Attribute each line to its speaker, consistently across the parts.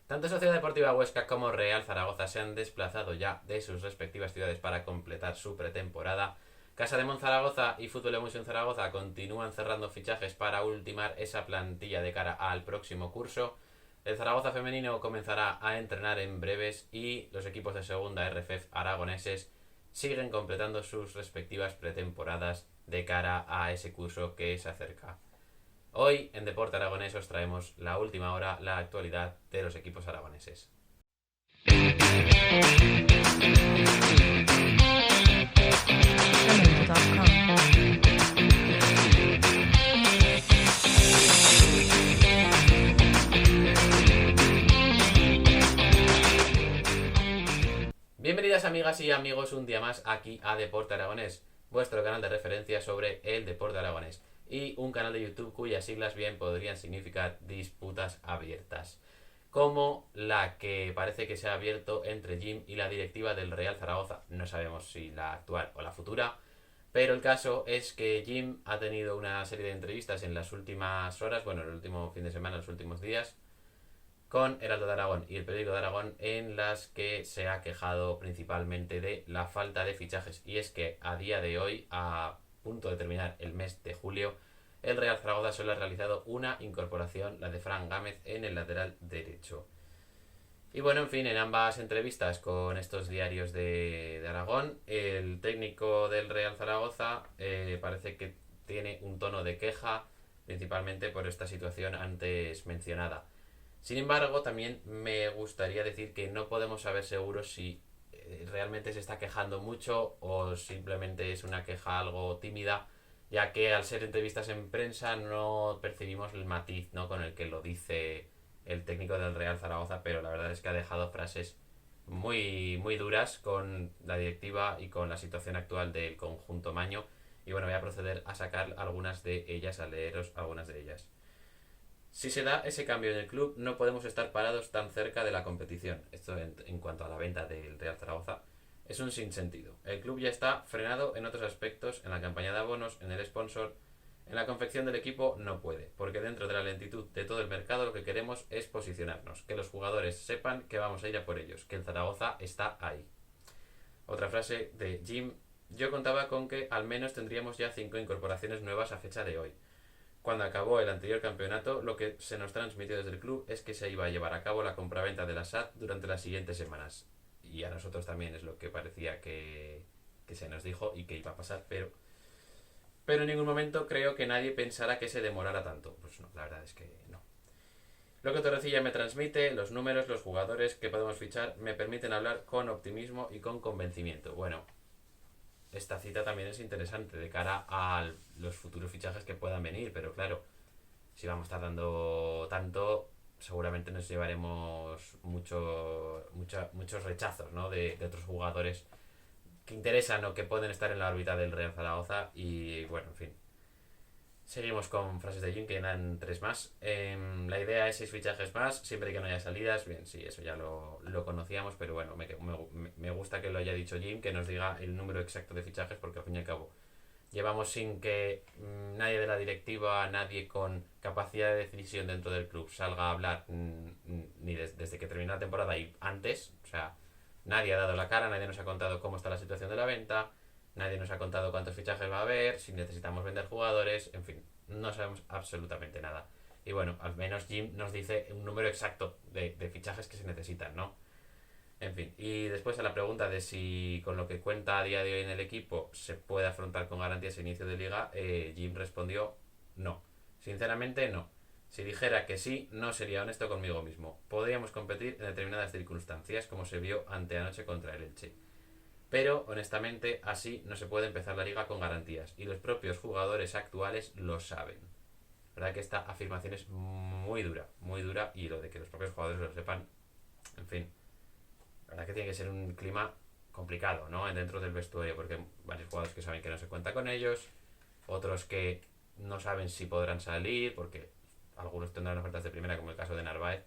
Speaker 1: Tanto Sociedad Deportiva Huesca como Real Zaragoza se han desplazado ya de sus respectivas ciudades para completar su pretemporada. Casa de Monzaragoza y Fútbol Emotion Zaragoza continúan cerrando fichajes para ultimar esa plantilla de cara al próximo curso. El Zaragoza femenino comenzará a entrenar en breves y los equipos de segunda RFF aragoneses siguen completando sus respectivas pretemporadas de cara a ese curso que se acerca. Hoy en Deporte Aragonés os traemos la última hora, la actualidad de los equipos aragoneses. Bienvenidas amigas y amigos un día más aquí a Deporte Aragonés, vuestro canal de referencia sobre el deporte aragonés y un canal de YouTube cuyas siglas bien podrían significar disputas abiertas, como la que parece que se ha abierto entre Jim y la directiva del Real Zaragoza. No sabemos si la actual o la futura, pero el caso es que Jim ha tenido una serie de entrevistas en las últimas horas, bueno, el último fin de semana, los últimos días, con Heraldo de Aragón y el Periódico de Aragón, en las que se ha quejado principalmente de la falta de fichajes. Y es que a día de hoy, a punto de terminar el mes de julio, el Real Zaragoza solo ha realizado una incorporación, la de Fran Gámez, en el lateral derecho. Y bueno, en fin, en ambas entrevistas con estos diarios de Aragón, el técnico del Real Zaragoza parece que tiene un tono de queja, principalmente por esta situación antes mencionada. Sin embargo, también me gustaría decir que no podemos saber seguros si realmente se está quejando mucho o simplemente es una queja algo tímida, ya que al ser entrevistas en prensa no percibimos el matiz, ¿no?, con el que lo dice el técnico del Real Zaragoza, pero la verdad es que ha dejado frases muy duras con la directiva y con la situación actual del conjunto maño. Y bueno, voy a proceder a sacar algunas de ellas, a leeros algunas de ellas. Si se da ese cambio en el club, no podemos estar parados tan cerca de la competición. Esto en cuanto a la venta del Real Zaragoza es un sinsentido. El club ya está frenado en otros aspectos, en la campaña de abonos, en el sponsor. En la confección del equipo no puede, porque dentro de la lentitud de todo el mercado lo que queremos es posicionarnos, que los jugadores sepan que vamos a ir a por ellos, que el Zaragoza está ahí. Otra frase de Jim: yo contaba con que al menos tendríamos ya 5 incorporaciones nuevas a fecha de hoy. Cuando acabó el anterior campeonato, lo que se nos transmitió desde el club es que se iba a llevar a cabo la compraventa de la SAD durante las siguientes semanas. Y a nosotros también es lo que parecía que se nos dijo y que iba a pasar, pero en ningún momento creo que nadie pensara que se demorara tanto. Pues no, la verdad es que no. Lo que Torrecilla me transmite, los números, los jugadores que podemos fichar, me permiten hablar con optimismo y con convencimiento. Bueno, esta cita también es interesante de cara a los futuros fichajes que puedan venir, pero claro, si vamos tardando tanto, seguramente nos llevaremos muchos rechazos, ¿no?, de otros jugadores que interesan o que pueden estar en la órbita del Real Zaragoza. Y bueno, en fin. Seguimos con frases de Jim, que dan tres más. La idea es 6 fichajes más, siempre que no haya salidas. Bien, sí, eso ya lo conocíamos, pero bueno, me gusta que lo haya dicho Jim, que nos diga el número exacto de fichajes, porque al fin y al cabo llevamos sin que nadie de la directiva, nadie con capacidad de decisión dentro del club salga a hablar, ni desde que terminó la temporada y antes. O sea, nadie ha dado la cara, nadie nos ha contado cómo está la situación de la venta, nadie nos ha contado cuántos fichajes va a haber, si necesitamos vender jugadores, en fin, no sabemos absolutamente nada. Y bueno, al menos Jim nos dice un número exacto de fichajes que se necesitan, ¿no? En fin, y después a la pregunta de si con lo que cuenta a día de hoy en el equipo se puede afrontar con garantías el inicio de liga, Jim respondió no. Sinceramente no. Si dijera que sí, no sería honesto conmigo mismo. Podríamos competir en determinadas circunstancias, como se vio anteanoche contra el Elche. Pero, honestamente, así no se puede empezar la liga con garantías. Y los propios jugadores actuales lo saben. La verdad que esta afirmación es muy dura, y lo de que los propios jugadores lo sepan, en fin. La verdad que tiene que ser un clima complicado, ¿no?, dentro del vestuario, porque hay varios jugadores que saben que no se cuenta con ellos, otros que no saben si podrán salir, porque algunos tendrán ofertas de primera, como el caso de Narváez.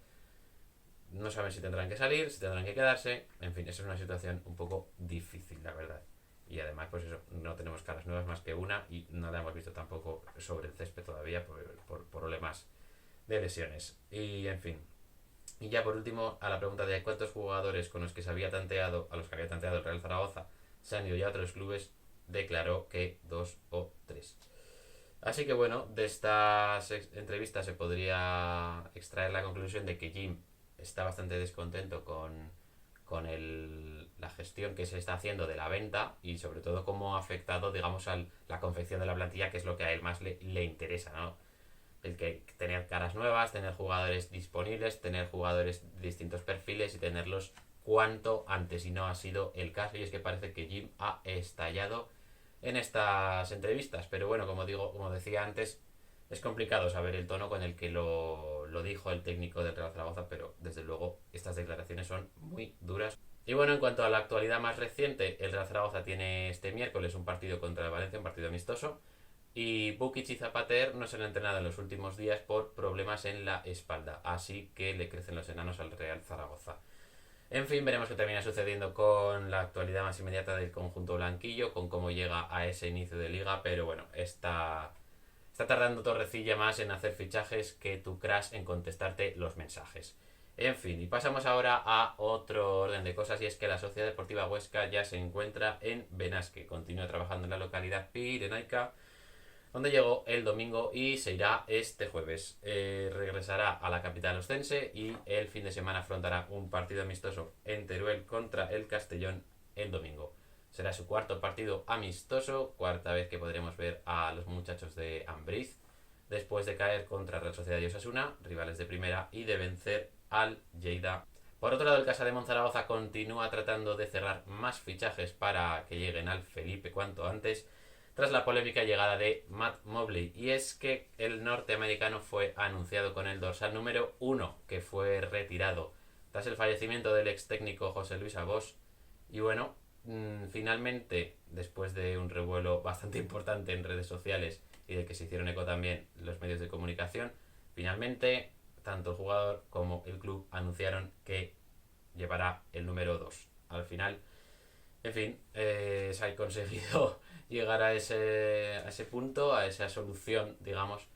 Speaker 1: No saben si tendrán que salir, si tendrán que quedarse. En fin, esa es una situación un poco difícil, la verdad. Y además, pues eso, no tenemos caras nuevas más que una y no la hemos visto tampoco sobre el césped todavía por problemas de lesiones. Y en fin. Y ya por último, a la pregunta de cuántos jugadores con los que se había tanteado, a los que había tanteado el Real Zaragoza, se han ido ya a otros clubes, declaró que 2 o 3. Así que bueno, de estas entrevistas se podría extraer la conclusión de que Jim está bastante descontento con la gestión que se está haciendo de la venta y sobre todo cómo ha afectado, digamos, a la confección de la plantilla, que es lo que a él más le interesa, ¿no? El que tener caras nuevas, tener jugadores disponibles, tener jugadores de distintos perfiles y tenerlos cuanto antes, y no ha sido el caso, y es que parece que Jim ha estallado en estas entrevistas. Pero bueno, como digo, como decía antes, es complicado saber el tono con el que lo dijo el técnico del Real Zaragoza, pero desde luego estas declaraciones son muy duras. Y bueno, en cuanto a la actualidad más reciente, el Real Zaragoza tiene este miércoles un partido contra el Valencia, un partido amistoso, y Bukic y Zapater no se han entrenado en los últimos días por problemas en la espalda, así que le crecen los enanos al Real Zaragoza. En fin, veremos qué termina sucediendo con la actualidad más inmediata del conjunto blanquillo, con cómo llega a ese inicio de liga, pero bueno, está tardando Torrecilla más en hacer fichajes que tu crash en contestarte los mensajes. En fin, y pasamos ahora a otro orden de cosas, y es que la Sociedad Deportiva Huesca ya se encuentra en Benasque, continúa trabajando en la localidad pirenaica, donde llegó el domingo y se irá este jueves. Regresará a la capital ostense y el fin de semana afrontará un partido amistoso en Teruel contra el Castellón el domingo. Será su cuarto partido amistoso, cuarta vez que podremos ver a los muchachos de Ambriz, después de caer contra Real Sociedad y Osasuna, rivales de primera, y de vencer al Lleida. Por otro lado, el Casa de Monzaragoza continúa tratando de cerrar más fichajes para que lleguen al Felipe cuanto antes, tras la polémica llegada de Matt Mobley. Y es que el norteamericano fue anunciado con el dorsal número 1, que fue retirado tras el fallecimiento del ex técnico José Luis Abós. Y bueno, finalmente, después de un revuelo bastante importante en redes sociales y de que se hicieron eco también los medios de comunicación, finalmente tanto el jugador como el club anunciaron que llevará el número 2. Al final, en fin, se ha conseguido llegar a ese punto, a esa solución, digamos,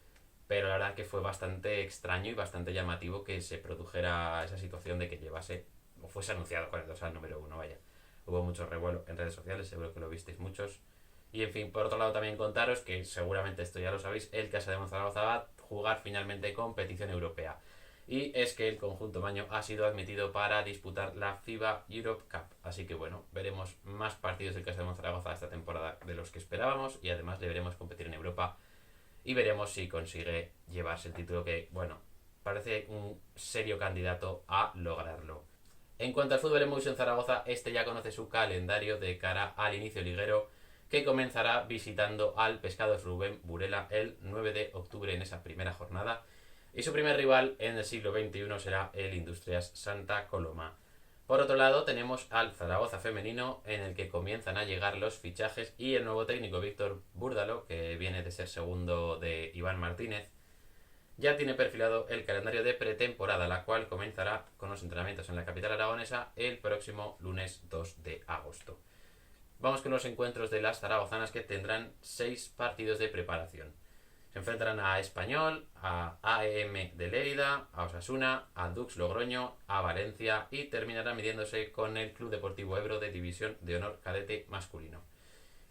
Speaker 1: pero la verdad que fue bastante extraño y bastante llamativo que se produjera esa situación de que llevase o fuese anunciado con el dorsal número 1, vaya. Hubo mucho revuelo en redes sociales, seguro que lo visteis muchos. Y en fin, por otro lado también contaros que seguramente esto ya lo sabéis, el Casa de Monzaragoza va a jugar finalmente competición europea. Y es que el conjunto maño ha sido admitido para disputar la FIBA Europe Cup. Así que bueno, veremos más partidos del Casa de Monzaragoza esta temporada de los que esperábamos, y además le veremos competir en Europa y veremos si consigue llevarse el título, que bueno, parece un serio candidato a lograrlo. En cuanto al fútbol en Zaragoza, este ya conoce su calendario de cara al inicio liguero, que comenzará visitando al Pescados Rubén Burela el 9 de octubre en esa primera jornada, y su primer rival en el siglo XXI será el Industrias Santa Coloma. Por otro lado, tenemos al Zaragoza femenino, en el que comienzan a llegar los fichajes y el nuevo técnico Víctor Búrdalo, que viene de ser segundo de Iván Martínez, ya tiene perfilado el calendario de pretemporada, la cual comenzará con los entrenamientos en la capital aragonesa el próximo lunes 2 de agosto. Vamos con los encuentros de las zaragozanas, que tendrán 6 partidos de preparación. Se enfrentarán a Español, a AEM de Lérida, a Osasuna, a Dux Logroño, a Valencia, y terminará midiéndose con el Club Deportivo Ebro de División de Honor Cadete masculino.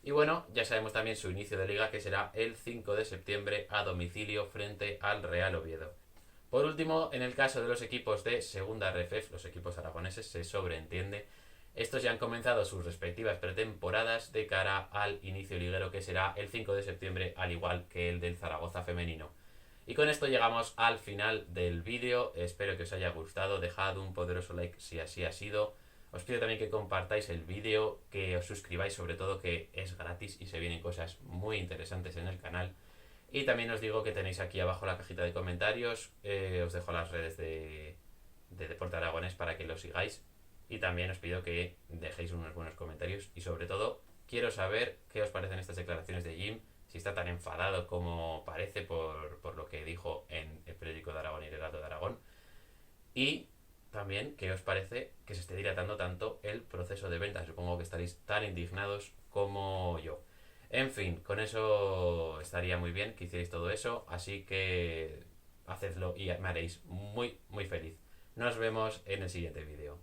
Speaker 1: Y bueno, ya sabemos también su inicio de liga, que será el 5 de septiembre a domicilio frente al Real Oviedo. Por último, en el caso de los equipos de Segunda RFF, los equipos aragoneses, se sobreentiende, estos ya han comenzado sus respectivas pretemporadas de cara al inicio liguero, que será el 5 de septiembre, al igual que el del Zaragoza femenino. Y con esto llegamos al final del vídeo. Espero que os haya gustado. Dejad un poderoso like si así ha sido. Os pido también que compartáis el vídeo, que os suscribáis, sobre todo, que es gratis y se vienen cosas muy interesantes en el canal. Y también os digo que tenéis aquí abajo la cajita de comentarios. Os dejo las redes de Deporte Aragonés para que lo sigáis. Y también os pido que dejéis unos buenos comentarios. Y sobre todo, quiero saber qué os parecen estas declaraciones de Jim. Si está tan enfadado como parece por lo que dijo en el periódico de Aragón y el Heraldo de Aragón. Y también qué os parece que se esté dilatando tanto el proceso de venta. Supongo que estaréis tan indignados como yo. En fin, con eso estaría muy bien que hicierais todo eso. Así que hacedlo y me haréis muy, muy feliz. Nos vemos en el siguiente vídeo.